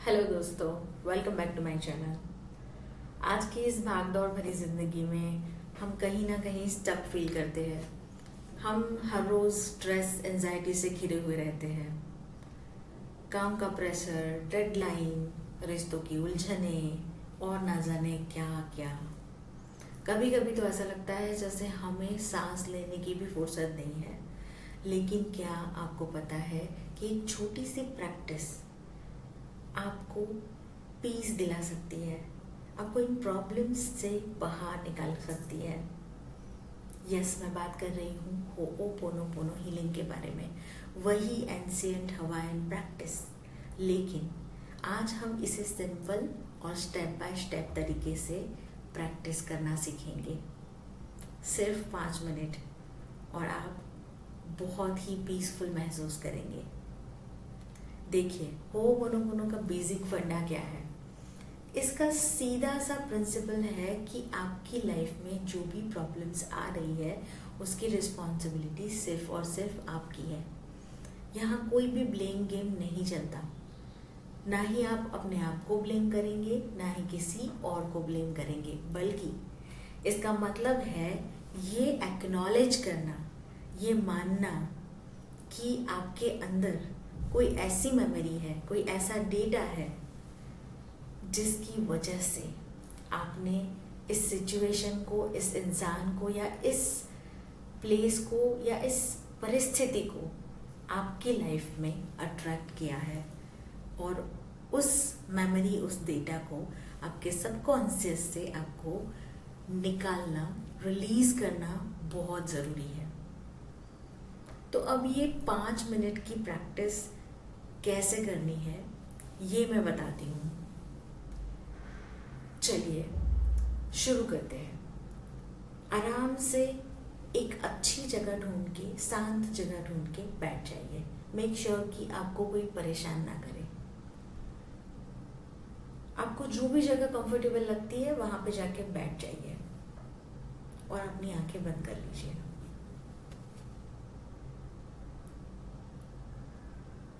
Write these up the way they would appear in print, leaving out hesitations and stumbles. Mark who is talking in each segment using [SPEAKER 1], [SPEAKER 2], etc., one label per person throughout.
[SPEAKER 1] Hello दोस्तों, welcome back to my channel. आज की इस भागदौड़ भरी ज़िंदगी में हम कहीं ना कहीं स्टक फील करते हैं। हम हर रोज़ स्ट्रेस एंजाइटी से घिरे हुए रहते हैं। काम का प्रेशर, डेडलाइन, रिश्तों की उलझने और ना जाने क्या क्या। कभी कभी तो ऐसा लगता है जैसे हमें सांस लेने की भी फुर्सत नहीं है। लेकिन क्या आपको पता है कि एक छोटी सी प्रैक्टिस आपको पीस दिला सकती है, आपको इन प्रॉब्लम्स से बाहर निकाल सकती है। यस, मैं बात कर रही हूँ होओपोनोपोनो हीलिंग के बारे में, वही एंशिएंट हवाईन प्रैक्टिस। लेकिन आज हम इसे सिंपल और स्टेप बाय स्टेप तरीके से प्रैक्टिस करना सीखेंगे। सिर्फ 5 मिनट और आप बहुत ही पीसफुल महसूस करेंगे। देखिए, होओपोनोपोनो का बेसिक फंडा क्या है। इसका सीधा सा प्रिंसिपल है कि आपकी लाइफ में जो भी प्रॉब्लम्स आ रही है उसकी रिस्पॉन्सिबिलिटी सिर्फ और सिर्फ आपकी है। यहाँ कोई भी ब्लेम गेम नहीं चलता। ना ही आप अपने आप को ब्लेम करेंगे, ना ही किसी और को ब्लेम करेंगे, बल्कि इसका मतलब है ये एक्नॉलेज करना, ये मानना कि आपके अंदर कोई ऐसी मेमोरी है, कोई ऐसा डेटा है जिसकी वजह से आपने इस सिचुएशन को, इस इंसान को या इस प्लेस को या इस परिस्थिति को आपकी लाइफ में अट्रैक्ट किया है। और उस मेमोरी, उस डेटा को आपके सबकॉन्शियस से आपको निकालना, रिलीज करना बहुत ज़रूरी है। तो अब ये 5 मिनट की प्रैक्टिस कैसे करनी है ये मैं बताती हूँ। चलिए शुरू करते हैं। आराम से एक अच्छी जगह ढूंढ के, शांत जगह ढूंढ के बैठ जाइए। मेक श्योर कि आपको कोई परेशान ना करे। आपको जो भी जगह कंफर्टेबल लगती है वहां पे जाके बैठ जाइए और अपनी आंखें बंद कर लीजिए।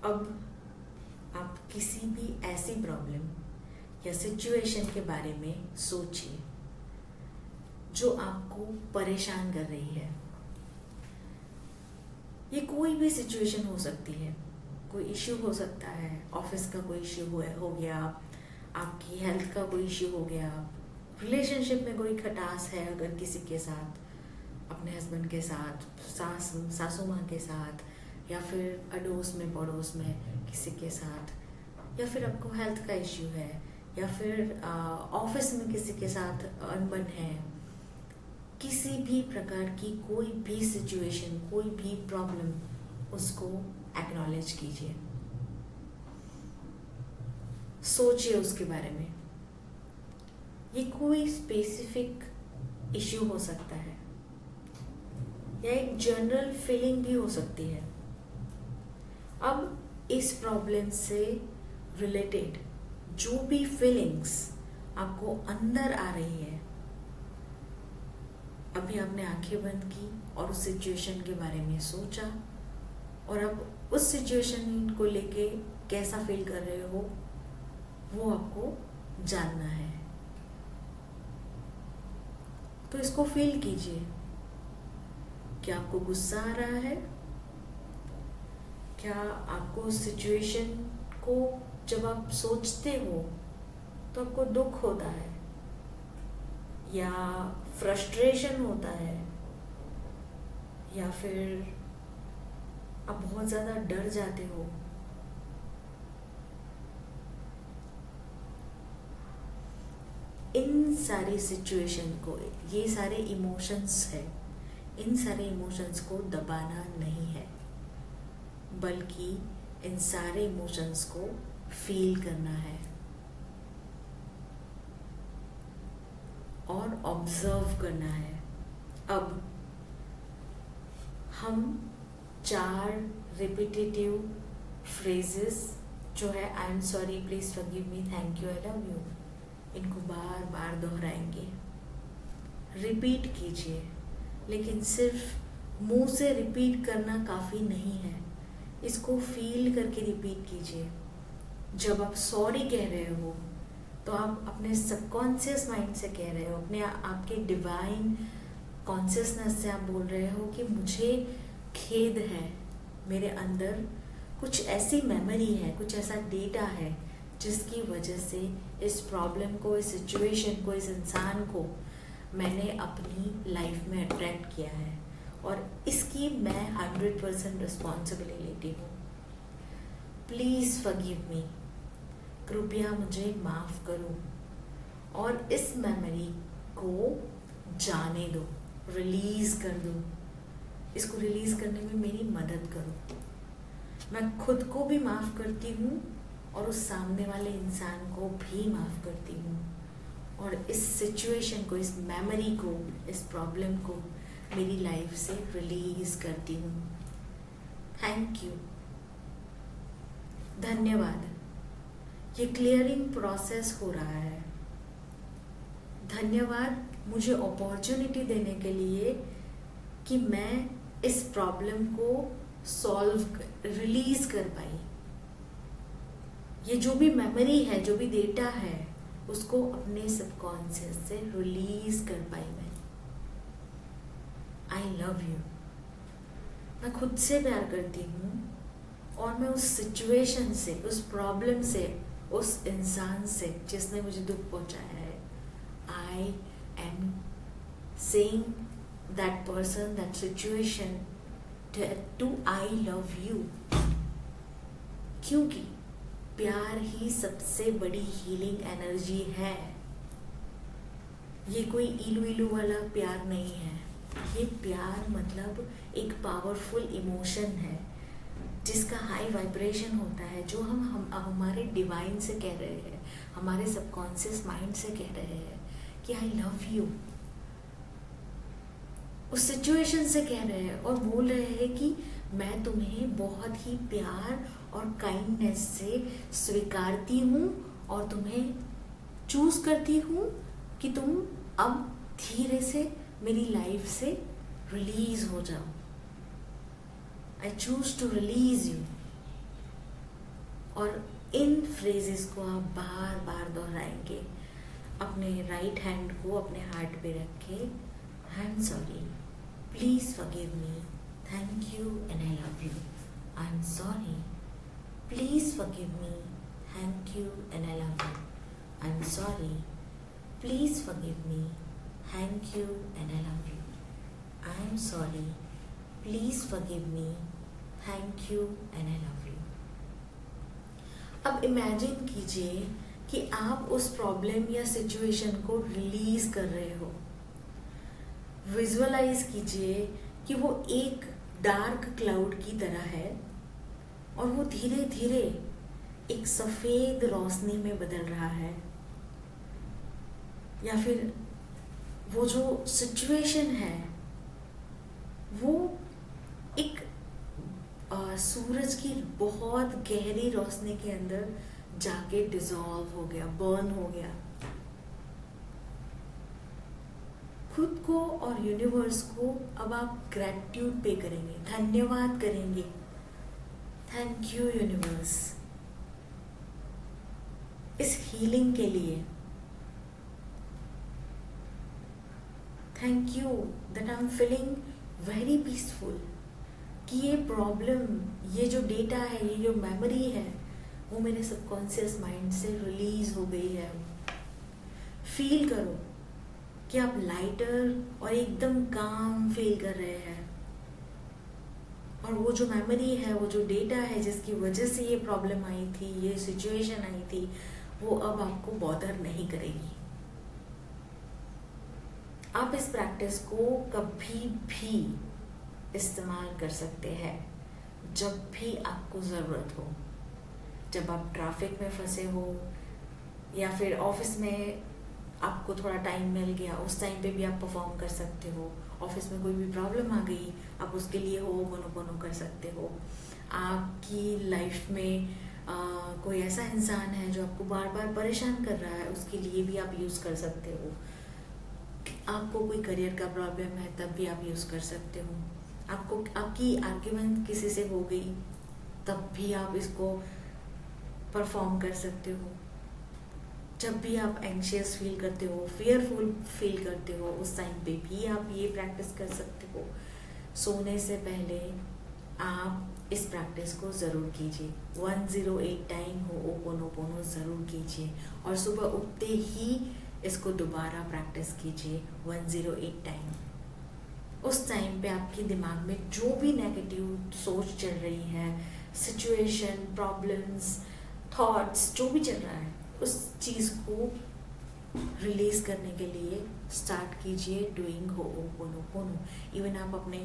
[SPEAKER 1] अब आप किसी भी ऐसी प्रॉब्लम या सिचुएशन के बारे में सोचिए जो आपको परेशान कर रही है। ये कोई भी सिचुएशन हो सकती है। कोई इश्यू हो सकता है, ऑफिस का कोई इश्यू हो गया, आपकी हेल्थ का कोई इश्यू हो गया, रिलेशनशिप में कोई खटास है अगर किसी के साथ, अपने हस्बैंड के साथ, सासू माँ के साथ, या फिर अड़ोस में पड़ोस में किसी के साथ, या फिर आपको हेल्थ का इश्यू है, या फिर ऑफिस में किसी के साथ अनबन है। किसी भी प्रकार की कोई भी सिचुएशन, कोई भी प्रॉब्लम, उसको एक्नॉलेज कीजिए, सोचिए उसके बारे में। ये कोई स्पेसिफिक इश्यू हो सकता है या एक जनरल फीलिंग भी हो सकती है। अब इस प्रॉब्लम से रिलेटेड जो भी फीलिंग्स आपको अंदर आ रही है, अभी आपने आंखें बंद की और उस सिचुएशन के बारे में सोचा और अब उस सिचुएशन को लेके कैसा फील कर रहे हो वो आपको जानना है। तो इसको फील कीजिए। क्या आपको गुस्सा आ रहा है? क्या आपको उस सिचुएशन को जब आप सोचते हो तो आपको दुख होता है या फ्रस्ट्रेशन होता है, या फिर आप बहुत ज़्यादा डर जाते हो? इन सारी सिचुएशन को, ये सारे इमोशंस है, इन सारे इमोशंस को दबाना नहीं है, बल्कि इन सारे इमोशंस को फील करना है और ऑब्जर्व करना है। अब हम 4 रिपीटेटिव फ्रेजेस जो है, I am sorry, please forgive me, thank you, I love you, इनको बार बार दोहराएंगे। रिपीट कीजिए, लेकिन सिर्फ मुंह से रिपीट करना काफ़ी नहीं है। इसको फील करके रिपीट कीजिए। जब आप सॉरी कह रहे हो तो आप अपने सबकॉन्शियस माइंड से कह रहे हो, अपने आपके डिवाइन कॉन्शियसनेस से आप बोल रहे हो कि मुझे खेद है, मेरे अंदर कुछ ऐसी मेमोरी है, कुछ ऐसा डेटा है जिसकी वजह से इस प्रॉब्लम को, इस सिचुएशन को, इस इंसान को मैंने अपनी लाइफ में अट्रैक्ट किया है और इसकी मैं 100% रिस्पॉन्सिबिलिटी हूँ। प्लीज़ फॉरगिव मी, कृपया मुझे माफ़ करो और इस मेमोरी को जाने दो, रिलीज़ कर दो। इसको रिलीज़ करने में मेरी मदद करो। मैं खुद को भी माफ़ करती हूँ और उस सामने वाले इंसान को भी माफ़ करती हूँ और इस सिचुएशन को, इस मेमोरी को, इस प्रॉब्लम को मेरी लाइफ से रिलीज़ करती हूँ। थैंक यू, धन्यवाद। ये क्लियरिंग प्रोसेस हो रहा है। धन्यवाद मुझे अपॉर्चुनिटी देने के लिए कि मैं इस प्रॉब्लम को रिलीज कर पाई। ये जो भी मेमोरी है, जो भी डेटा है, उसको अपने सबकॉन्शियस से रिलीज कर पाई मैं। आई लव यू। मैं खुद से प्यार करती हूँ और मैं उस सिचुएशन से, उस प्रॉब्लम से, उस इंसान से जिसने मुझे दुख पहुंचाया है, I am saying that person, that situation to I love you. क्योंकि प्यार ही सबसे बड़ी हीलिंग एनर्जी है। ये कोई इलू इलू वाला प्यार नहीं है। ये प्यार मतलब एक पावरफुल इमोशन है जिसका हाई वाइब्रेशन होता है, जो हम हमारे डिवाइन से कह रहे हैं, हमारे सबकॉन्शियस माइंड से कह रहे हैं कि आई लव यू। उस सिचुएशन से कह रहे हैं और बोल रहे हैं कि मैं तुम्हें बहुत ही प्यार और काइंडनेस से स्वीकारती हूँ और तुम्हें चूज करती हूँ कि तुम अब धीरे से मेरी लाइफ से रिलीज हो जाओ। I choose to release you. और इन फ्रेजेस को आप बार बार दोहराएंगे। अपने राइट हैंड को अपने हार्ट पे रख के, I am sorry, please forgive me, thank you and I love you. I am sorry, please forgive me, thank you and I love you. I am sorry, please forgive me, thank you and I love you. I am sorry, please forgive me, thank you and I love you. अब imagine कीजिए कि आप उस problem या situation को release कर रहे हो। विजुअलाइज कीजिए कि वो एक डार्क क्लाउड की तरह है और वो धीरे धीरे एक सफेद रोशनी में बदल रहा है, या फिर वो जो सिचुएशन है वो एक सूरज की बहुत गहरी रोशनी के अंदर जाके डिसॉल्व हो गया, बर्न हो गया। खुद को और यूनिवर्स को अब आप ग्रैटिट्यूड पे करेंगे, धन्यवाद करेंगे। थैंक यू यूनिवर्स इस हीलिंग के लिए। Thank you that I am feeling very peaceful कि ये प्रॉब्लम, ये जो डेटा है, ये जो मेमोरी है, वो मेरे सबकॉन्शियस माइंड से रिलीज हो गई है। फील करो कि आप लाइटर और एकदम काम फील कर रहे हैं और वो जो मेमोरी है, वो जो डेटा है जिसकी वजह से ये प्रॉब्लम आई थी, ये सिचुएशन आई थी, वो अब आपको बॉदर नहीं करेगी। आप इस प्रैक्टिस को कभी भी इस्तेमाल कर सकते हैं जब भी आपको ज़रूरत हो। जब आप ट्रैफिक में फंसे हो या फिर ऑफिस में आपको थोड़ा टाइम मिल गया, उस टाइम पे भी आप परफॉर्म कर सकते हो। ऑफिस में कोई भी प्रॉब्लम आ गई, आप उसके लिए हो बोनो कर सकते हो। आपकी लाइफ में कोई ऐसा इंसान है जो आपको बार बार परेशान कर रहा है, उसके लिए भी आप यूज़ कर सकते हो। आपको कोई करियर का प्रॉब्लम है, तब भी आप यूज़ कर सकते हो। आपकी आर्ग्यूमेंट किसी से हो गई, तब भी आप इसको परफॉर्म कर सकते हो। जब भी आप एंग्शियस फील करते हो, फियरफुल फील करते हो, उस टाइम पे भी आप ये प्रैक्टिस कर सकते हो। सोने से पहले आप इस प्रैक्टिस को ज़रूर कीजिए। 108 टाइम होओपोनोपोनो ज़रूर कीजिए और सुबह उठते ही इसको दोबारा प्रैक्टिस कीजिए 108 टाइम। उस टाइम पे आपके दिमाग में जो भी नेगेटिव सोच चल रही है, सिचुएशन, प्रॉब्लम्स, थॉट्स, जो भी चल रहा है, उस चीज़ को रिलीज करने के लिए स्टार्ट कीजिए डूइंग होओपोनोपोनो। इवन आप अपने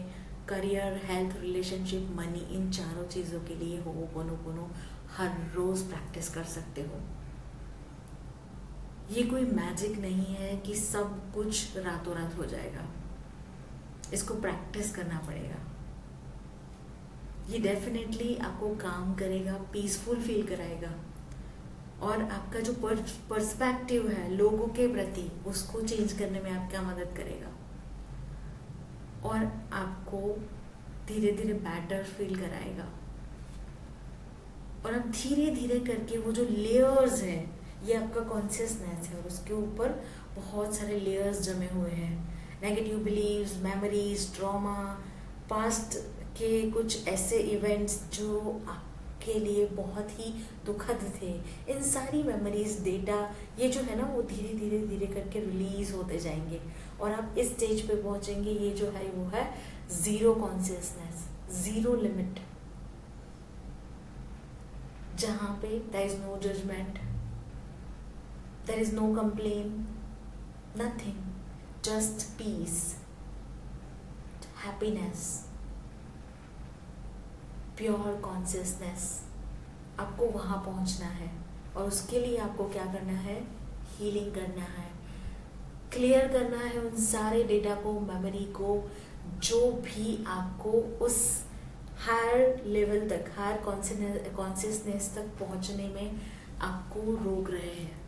[SPEAKER 1] करियर, हेल्थ, रिलेशनशिप, मनी, इन चारों चीज़ों के लिए होओपोनोपोनो हर रोज़ प्रैक्टिस कर सकते हो। ये कोई मैजिक नहीं है कि सब कुछ रातों रात हो जाएगा। इसको प्रैक्टिस करना पड़ेगा। ये डेफिनेटली आपको काम करेगा, पीसफुल फील कराएगा और आपका जो पर्सपेक्टिव है लोगों के प्रति, उसको चेंज करने में आपका मदद करेगा और आपको धीरे धीरे बेटर फील कराएगा। और अब धीरे धीरे करके वो जो लेयर्स है, ये आपका कॉन्शियसनेस है और उसके ऊपर बहुत सारे लेयर्स जमे हुए हैं। Negative beliefs, memories, trauma, past के कुछ ऐसे इवेंट्स जो के लिए बहुत ही दुखद थे, इन सारी मेमोरीज, डेटा, ये जो है ना, वो धीरे धीरे धीरे करके रिलीज होते जाएंगे और आप इस स्टेज पे पहुंचेंगे। ये जो है वो है जीरो कॉन्शियसनेस, जीरो लिमिट, जहाँ पे there is no judgement, there is no complain, nothing, just peace, happiness, pure consciousness. आपको वहाँ पहुँचना है और उसके लिए आपको क्या करना है? हीलिंग करना है, क्लियर करना है उन सारे डेटा को, मेमोरी को, जो भी आपको उस हायर लेवल तक, हायर कॉन्शियसनेस तक पहुँचने में आपको रोक रहे हैं।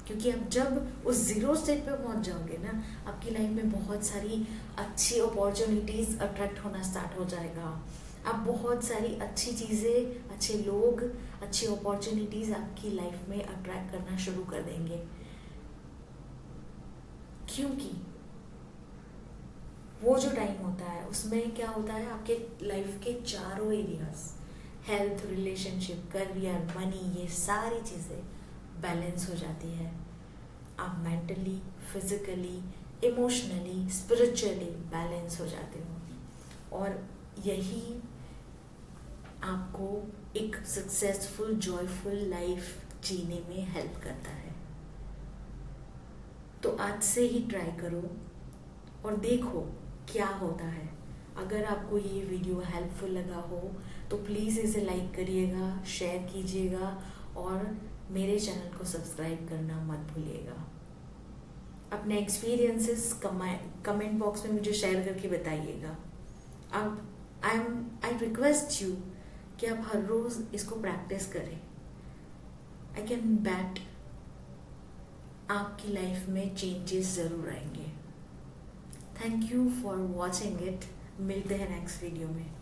[SPEAKER 1] क्योंकि आप जब उस जीरो स्टेट पे पहुँच जाओगे ना, आपकी लाइफ में बहुत सारी अच्छी अपॉर्चुनिटीज़ अट्रैक्ट होना स्टार्ट हो जाएगा। आप बहुत सारी अच्छी चीज़ें, अच्छे लोग, अच्छी अपॉर्चुनिटीज़ आपकी लाइफ में अट्रैक्ट करना शुरू कर देंगे। क्योंकि वो जो टाइम होता है उसमें क्या होता है, आपके लाइफ के चारों areas, health, relationship, career, money, ये सारी चीज़ें बैलेंस हो जाती है। आप mentally, physically, emotionally, spiritually balance हो जाते हो और यही आपको एक सक्सेसफुल, जॉयफुल लाइफ जीने में हेल्प करता है। तो आज से ही ट्राई करो और देखो क्या होता है। अगर आपको ये वीडियो हेल्पफुल लगा हो तो प्लीज़ इसे लाइक करिएगा, शेयर कीजिएगा और मेरे चैनल को सब्सक्राइब करना मत भूलिएगा। अपने एक्सपीरियंसेस कमेंट बॉक्स में मुझे शेयर करके बताइएगा। अब आई रिक्वेस्ट यू कि आप हर रोज़ इसको प्रैक्टिस करें। आई कैन बैट आपकी लाइफ में चेंजेस ज़रूर आएंगे। Thank you for watching it. मिलते हैं नेक्स्ट वीडियो में।